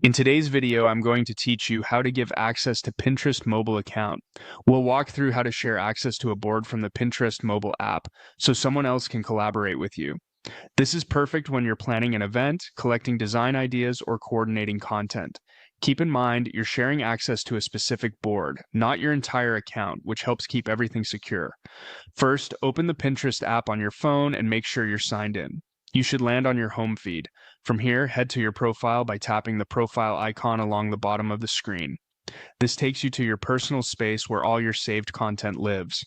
In today's video, I'm going to teach you how to give access to Pinterest mobile account. We'll walk through how to share access to a board from the Pinterest mobile app so someone else can collaborate with you. This is perfect when you're planning an event, collecting design ideas, or coordinating content. Keep in mind, you're sharing access to a specific board, not your entire account, which helps keep everything secure. First, open the Pinterest app on your phone and make sure you're signed in. You should land on your home feed. From here, head to your profile by tapping the profile icon along the bottom of the screen. This takes you to your personal space where all your saved content lives.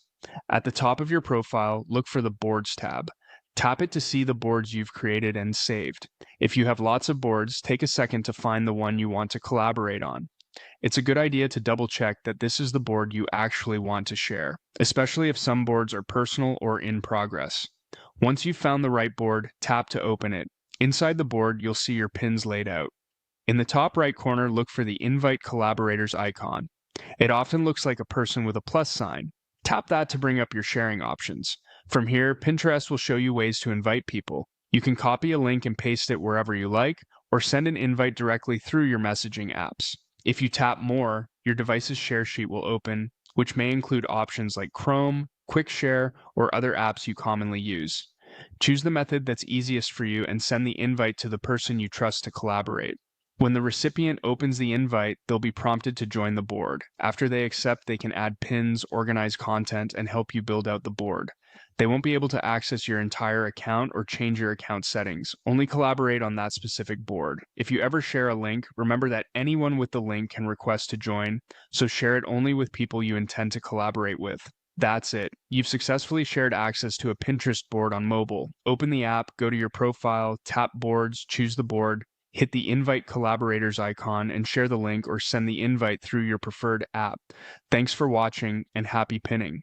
At the top of your profile, look for the Boards tab. Tap it to see the boards you've created and saved. If you have lots of boards, take a second to find the one you want to collaborate on. It's a good idea to double check that this is the board you actually want to share, especially if some boards are personal or in progress. Once you've found the right board, tap to open it. Inside the board, you'll see your pins laid out. In the top right corner, look for the Invite Collaborators icon. It often looks like a person with a plus sign. Tap that to bring up your sharing options. From here, Pinterest will show you ways to invite people. You can copy a link and paste it wherever you like, or send an invite directly through your messaging apps. If you tap More, your device's share sheet will open, which may include options like Chrome, Quick Share, or other apps you commonly use. Choose the method that's easiest for you and send the invite to the person you trust to collaborate. When the recipient opens the invite, they'll be prompted to join the board. After they accept, they can add pins, organize content, and help you build out the board. They won't be able to access your entire account or change your account settings. Only collaborate on that specific board. If you ever share a link, remember that anyone with the link can request to join, so share it only with people you intend to collaborate with. That's it. You've successfully shared access to a Pinterest board on mobile. Open the app, go to your profile, tap Boards, choose the board, hit the Invite Collaborators icon, and share the link or send the invite through your preferred app. Thanks for watching, and happy pinning.